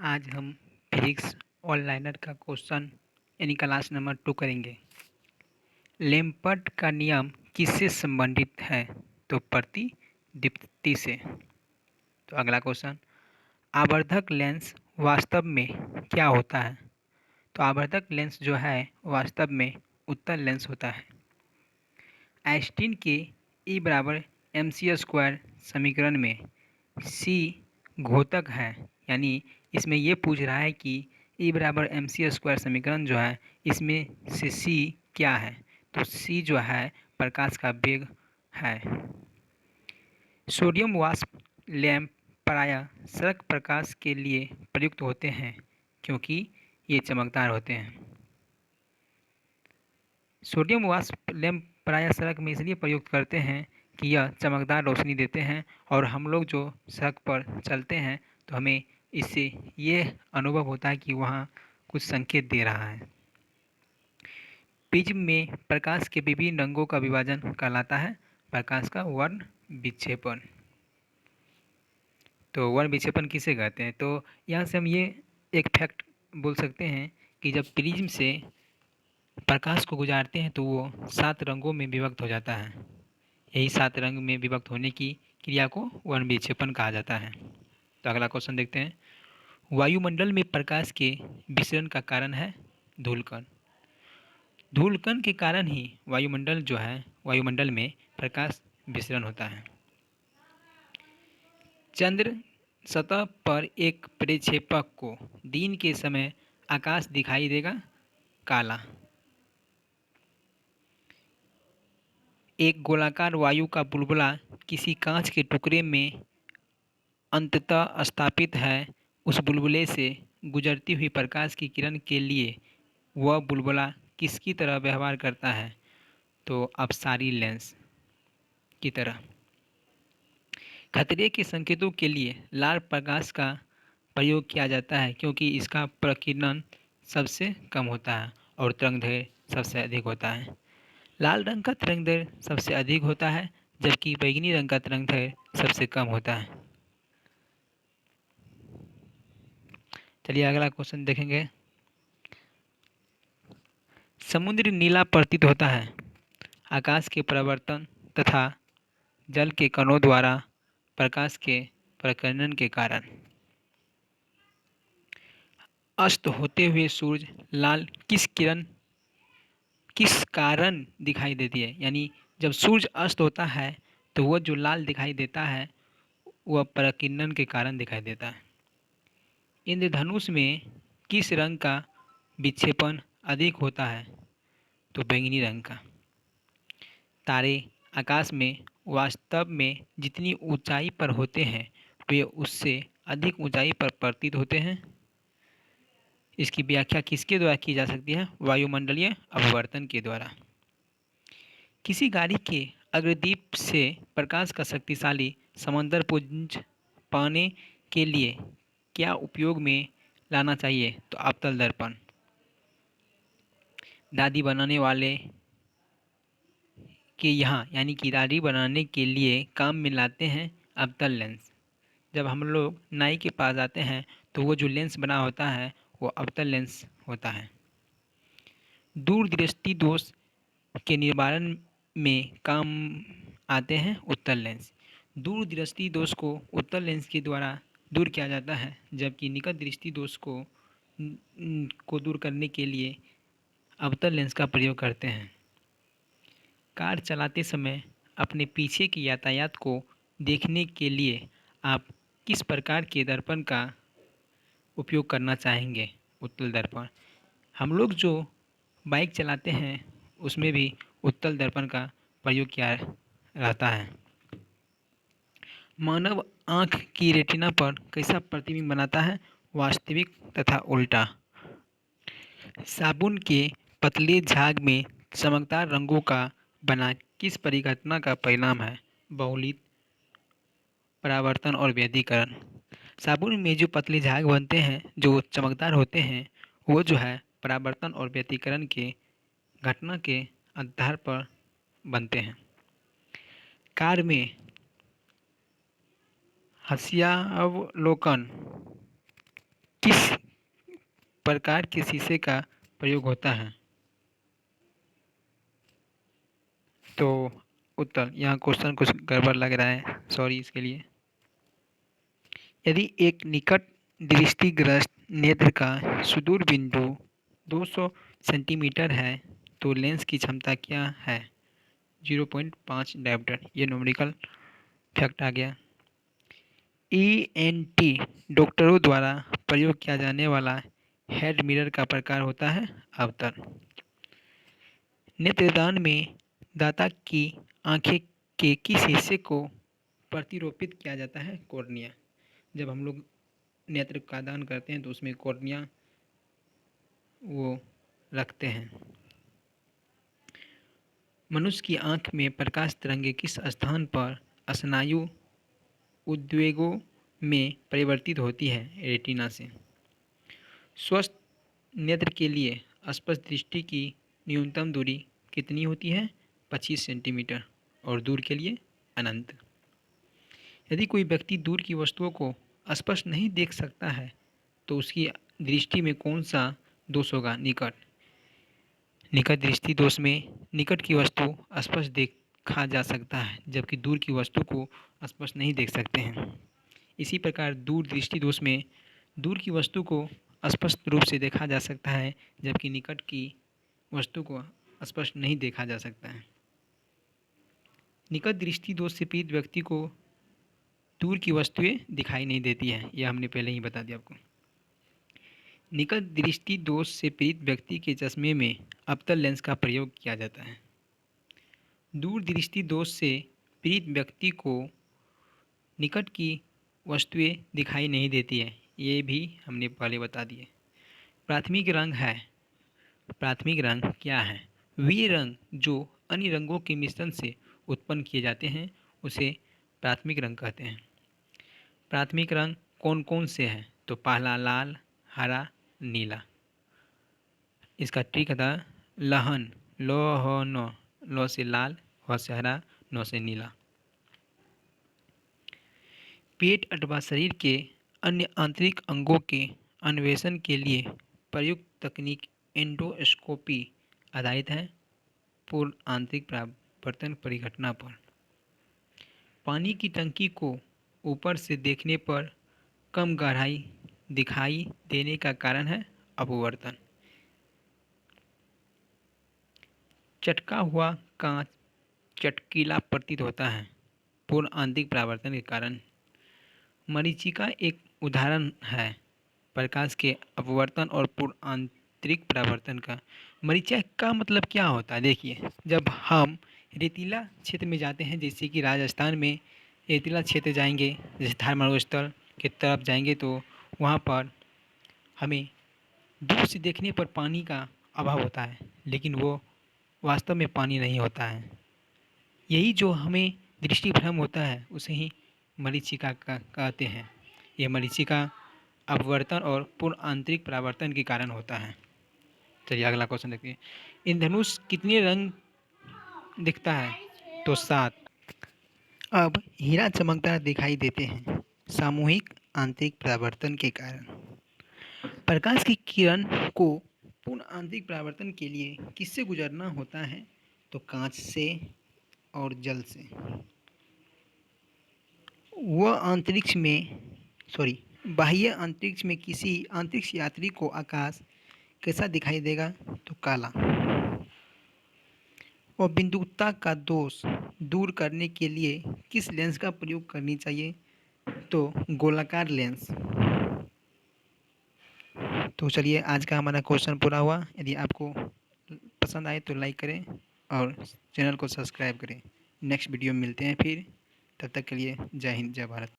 आज हम physics one-liner का क्वेश्चन यानी क्लास नंबर 2 करेंगे। लेम्पर्ट का नियम किससे संबंधित है? तो प्रतिदीप्ति से। तो अगला क्वेश्चन, आवर्धक लेंस वास्तव में क्या होता है? तो आवर्धक लेंस जो है वास्तव में उत्तल लेंस होता है। आइंस्टीन के E बराबर mc² समीकरण में C घोतक है, यानी इसमें ये पूछ रहा है कि E बराबर mc² समीकरण जो है इसमें से C क्या है? तो C जो है प्रकाश का वेग है। सोडियम वाष्प लैंप प्रायः सड़क प्रकाश के लिए प्रयुक्त होते हैं क्योंकि ये चमकदार होते हैं। सोडियम वाष्प लैंप प्रायः सड़क में इसलिए प्रयुक्त करते हैं कि यह चमकदार रोशनी देते हैं और हम लोग जो सड़क पर चलते हैं तो हमें इससे ये अनुभव होता है कि वहाँ कुछ संकेत दे रहा है। प्रिज्म में प्रकाश के विभिन्न रंगों का विभाजन कहलाता है प्रकाश का वर्ण विक्षेपण। तो वर्ण विक्षेपण किसे कहते हैं? तो यहाँ से हम ये एक फैक्ट बोल सकते हैं कि जब प्रिज्म से प्रकाश को गुजारते हैं तो वो 7 रंगों में विभक्त हो जाता है। यही 7 रंग में विभक्त होने की क्रिया को वर्ण विक्षेपण कहा जाता है। तो अगला क्वेश्चन देखते हैं। वायुमंडल में प्रकाश के विसरण का कारण है धूलकण। धूलकण के कारण ही वायुमंडल में प्रकाश विसरण होता है। चंद्र सतह पर एक प्रक्षेपक को दिन के समय आकाश दिखाई देगा काला। एक गोलाकार वायु का बुलबुला किसी कांच के टुकड़े में अंततः स्थापित है। उस बुलबुले से गुजरती हुई प्रकाश की किरण के लिए वह बुलबुला किसकी तरह व्यवहार करता है? तो अपसारी लेंस की तरह। खतरे के संकेतों के लिए लाल प्रकाश का प्रयोग किया जाता है क्योंकि इसका प्रकीर्णन सबसे कम होता है और तरंगदैर्घ्य सबसे अधिक होता है। लाल रंग का तरंगदैर्घ्य सबसे अधिक होता है जबकि बैंगनी रंग का तरंगदैर्घ्य सबसे कम होता है। चलिए अगला क्वेश्चन देखेंगे। समुद्र नीला प्रतीत होता है आकाश के परावर्तन तथा जल के कणों द्वारा प्रकाश के प्रकीर्णन के कारण। अस्त होते हुए सूरज लाल किस कारण दिखाई देती है? यानी जब सूरज अस्त होता है तो वह जो लाल दिखाई देता है वह प्रकीर्णन के कारण दिखाई देता है। इंद्रधनुष में किस रंग का विक्षेपण अधिक होता है? तो बैंगनी रंग का। तारे आकाश में वास्तव में जितनी ऊंचाई पर होते हैं वे उससे अधिक ऊंचाई पर प्रतीत होते हैं। इसकी व्याख्या किसके द्वारा की जा सकती है? वायुमंडलीय अपवर्तन के द्वारा। किसी गाड़ी के अग्रदीप से प्रकाश का शक्तिशाली समंदर पुंज पाने के लिए क्या उपयोग में लाना चाहिए? तो अवतल दर्पण। दाढ़ी बनाने वाले के यहाँ यानी कि दाढ़ी बनाने के लिए काम में लाते हैं अवतल लेंस। जब हम लोग नाई के पास जाते हैं तो वो जो लेंस बना होता है वो अवतल लेंस होता है। दूरदृष्टि दोष के निवारण में काम आते हैं उत्तल लेंस। दूरदृष्टि दोष को उत्तल लेंस के द्वारा दूर किया जाता है जबकि निकट दृष्टि दोष को दूर करने के लिए अवतल लेंस का प्रयोग करते हैं। कार चलाते समय अपने पीछे के यातायात को देखने के लिए आप किस प्रकार के दर्पण का उपयोग करना चाहेंगे? उत्तल दर्पण। हम लोग जो बाइक चलाते हैं उसमें भी उत्तल दर्पण का प्रयोग किया रहता है। मानव आँख की रेटिना पर कैसा प्रतिबिंब बनाता है? वास्तविक तथा उल्टा। साबुन के पतले झाग में चमकदार रंगों का बना किस परिघटना का परिणाम है? बहुलित परावर्तन और व्यतिकरण। साबुन में जो पतले झाग बनते हैं जो चमकदार होते हैं वो जो है परावर्तन और व्यतिकरण के घटना के आधार पर बनते हैं। कार में हास्यावलोकन किस प्रकार के शीशे का प्रयोग होता है? तो उत्तर, यहाँ क्वेश्चन कुछ गड़बड़ लग रहा है, सॉरी इसके लिए। यदि एक निकट दृष्टिग्रस्त नेत्र का सुदूर बिंदु 200 सेंटीमीटर है तो लेंस की क्षमता क्या है? 0.5 डायोप्टर। ये न्यूमेरिकल फैक्ट आ गया। ईएनटी डॉक्टरों द्वारा प्रयोग किया जाने वाला हेड मिरर का प्रकार होता है अवतल। नेत्रदान में दाता की आंखें के किस हिस्से को प्रतिरोपित किया जाता है? कॉर्निया। जब हम लोग नेत्र का दान करते हैं तो उसमें कॉर्निया वो रखते हैं। मनुष्य की आंख में प्रकाश तरंगें किस स्थान पर स्नायु उद्वेगों में परिवर्तित होती है? रेटिना से। स्वस्थ नेत्र के लिए स्पष्ट दृष्टि की न्यूनतम दूरी कितनी होती है? 25 सेंटीमीटर। और दूर के लिए अनंत। यदि कोई व्यक्ति दूर की वस्तुओं को स्पष्ट नहीं देख सकता है तो उसकी दृष्टि में कौन सा दोष होगा? निकट। निकट दृष्टि दोष में निकट की वस्तु स्पष्ट देखा जा सकता है जबकि दूर की वस्तु को स्पष्ट नहीं देख सकते हैं। इसी प्रकार दूर दृष्टि दोष में दूर की वस्तु को स्पष्ट रूप से देखा जा सकता है जबकि निकट की वस्तु को स्पष्ट नहीं देखा जा सकता है। निकट दृष्टि दोष से पीड़ित व्यक्ति को दूर की वस्तुएं दिखाई नहीं देती है, यह हमने पहले ही बता दिया आपको। निकट दृष्टि दोष से पीड़ित व्यक्ति के चश्मे में अवतल लेंस का प्रयोग किया जाता है। दूर दृष्टि दोष से पीड़ित व्यक्ति को निकट की वस्तुएं दिखाई नहीं देती है, ये भी हमने पहले बता दिए। प्राथमिक रंग है। प्राथमिक रंग क्या है? वे रंग जो अन्य रंगों के मिश्रण से उत्पन्न किए जाते हैं उसे प्राथमिक रंग कहते हैं। प्राथमिक रंग कौन कौन से हैं? तो पहला लाल, हरा, नीला। इसका ट्रिक था लहन, लो हो नो, लो से लाल, हो से हरा, नो से नीला। पेट अथवा शरीर के अन्य आंतरिक अंगों के अन्वेषण के लिए प्रयुक्त तकनीक एंडोस्कोपी आधारित है पूर्ण आंतरिक परावर्तन परिघटना पर। पानी की टंकी को ऊपर से देखने पर कम गहराई दिखाई देने का कारण है अपवर्तन। चटका हुआ कांच चटकीला प्रतीत होता है पूर्ण आंतरिक परावर्तन के कारण। मरीचिका एक उदाहरण है प्रकाश के अपवर्तन और पूर्ण आंतरिक परावर्तन का। मरीचिका का मतलब क्या होता है? देखिए, जब हम रेतीला क्षेत्र में जाते हैं, जैसे कि राजस्थान में रेतीला क्षेत्र जाएंगे, जैसे थार मरुस्थल की तरफ जाएंगे तो वहाँ पर हमें दूर से देखने पर पानी का अभाव होता है, लेकिन वो वास्तव में पानी नहीं होता है। यही जो हमें दृष्टिभ्रम होता है उसे ही मरीचिका का कहते हैं। यह मरीचिका अपवर्तन और पूर्ण आंतरिक परावर्तन के कारण होता है। चलिए अगला क्वेश्चन देखिए। इंद्रधनुष कितने रंग दिखता है? तो 7। अब हीरा चमकदार दिखाई देते हैं सामूहिक आंतरिक परावर्तन के कारण। प्रकाश की किरण को पूर्ण आंतरिक परावर्तन के लिए किससे गुजरना होता है? तो कांच से और जल से। वह अंतरिक्ष में बाह्य अंतरिक्ष में किसी अंतरिक्ष यात्री को आकाश कैसा दिखाई देगा? तो काला। और बिंदुता का दोष दूर करने के लिए किस लेंस का प्रयोग करनी चाहिए? तो गोलाकार लेंस। तो चलिए आज का हमारा क्वेश्चन पूरा हुआ। यदि आपको पसंद आए तो लाइक करें और चैनल को सब्सक्राइब करें। नेक्स्ट वीडियो में मिलते हैं फिर, तब तक के लिए जय हिंद जय भारत।